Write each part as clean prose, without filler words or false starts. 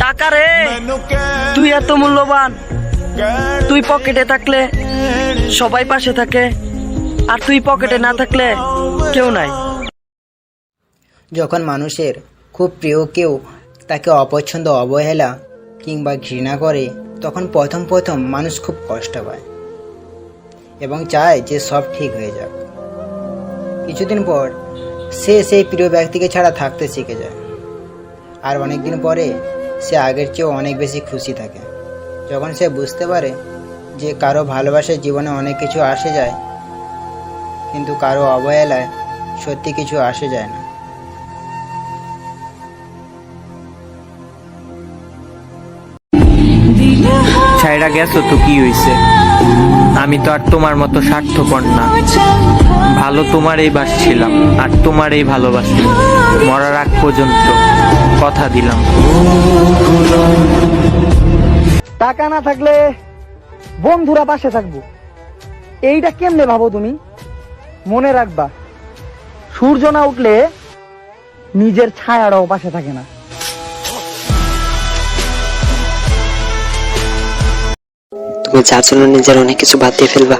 টাকা রে, তুই এত মূল্যবান। তুই পকেটে থাকলে সবাই পাশে থাকে, আর তুই পকেটে না থাকলে কেউ নাই। যখন মানুষের খুব প্রিয় কেউ তাকে অপছন্দ, অবহেলা কিংবা ঘৃণা করে, তখন প্রথম প্রথম মানুষ খুব কষ্ট পায় এবং চায় যে সব ঠিক হয়ে যাক। কিছুদিন পর সে সেই প্রিয় ব্যক্তিকে ছাড়া থাকতে শিখে যায়, আর অনেক দিন পরে সে আগের চেয়েও অনেক বেশি খুশি থাকে, যখন সে বুঝতে পারে যে কারো ভালোবাসায় জীবনে অনেক কিছু আসে যায়, কিন্তু কারো অবহেলায় সত্যি কিছু আসে যায় না। ছাইরা গেছো তো কি হইছে, আমি তো আর তোমার মতো স্বার্থপর না। ভালো তোমারই বাসছিলাম আর তোমারই ভালোবাসি, মরার আগ পর্যন্ত কথা দিলাম। টাকা না থাকলে বন্ধুরা পাশে থাকবো, এইটা কেমনে ভাবো তুমি? মনে রাখবা, সূর্য না উঠলে নিজের ছায়াটাও পাশে থাকে না। তুমি যার জন্য নিজের অনেক কিছু বাদ দিয়ে ফেলবা,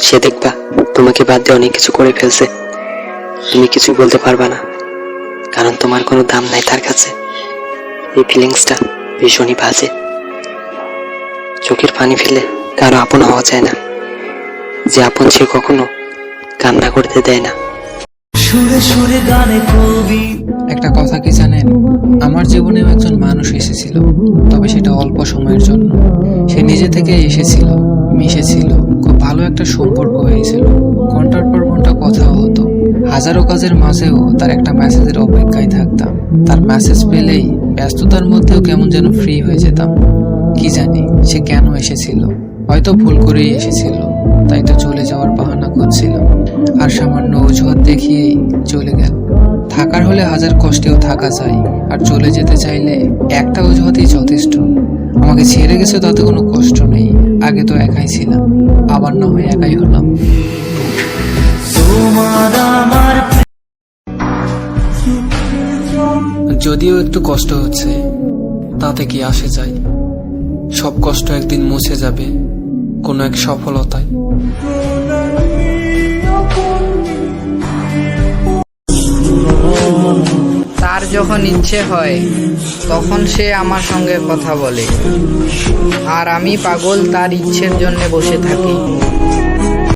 সে দেখবা তোমাকে বাদ দিয়ে অনেক কিছু করে ফেলছে। তুমি কিছু বলতে পারবা না, কারণ তোমার কোনো দাম নাই তার কাছে। এই ফিলিংসটা ভীষণই বাজে। চোখের পানি ফেলে কারো আপন হওয়া যায় না, যে আপন সে কখনো কান্না করতে দেয় না। একটা কথা কি জানেন, আমার জীবনেও একজন মানুষ এসেছিল, তবে সেটা অল্প সময়ের জন্য। সে নিজে থেকে এসেছিল, মিশেছিল, খুব ভালো একটা সম্পর্ক হয়েছিল। ঘন্টার পর ঘন্টা কথা হতো, হাজারো কাজের মাঝেও তার একটা মেসেজের অপেক্ষায় থাকতাম। তার মেসেজ পেলেই ব্যস্ততার মধ্যেও কেমন যেন ফ্রি হয়ে যেতাম। কি জানি সে কেন এসেছিল, হয়তো ভুল করেই এসেছিল, তাই তো চলে যাওয়ার বাহানা করছিলাম, আর সামান্য অজুহাত দেখিয়েই চলে গেল। থাকার হলে হাজার কষ্টেও থাকা যায়, আর চলে যেতে চাইলে একটা অজুহাতই যথেষ্ট। আমাকে ছেড়ে গেছে তাতে কোনো কষ্ট নেই, আগে তো একাই ছিলাম, আবার না হয়ে একাই হলাম। যদিও একটু কষ্ট হচ্ছে, তাতে কি আসে যায়? সব কষ্ট একদিন মুছে যাবে কোনো এক সফলতায়। তার যখন ইচ্ছে হয় তখন সে আমার সঙ্গে কথা বলে, আর আমি পাগল তার ইচ্ছের জন্য বসে থাকি।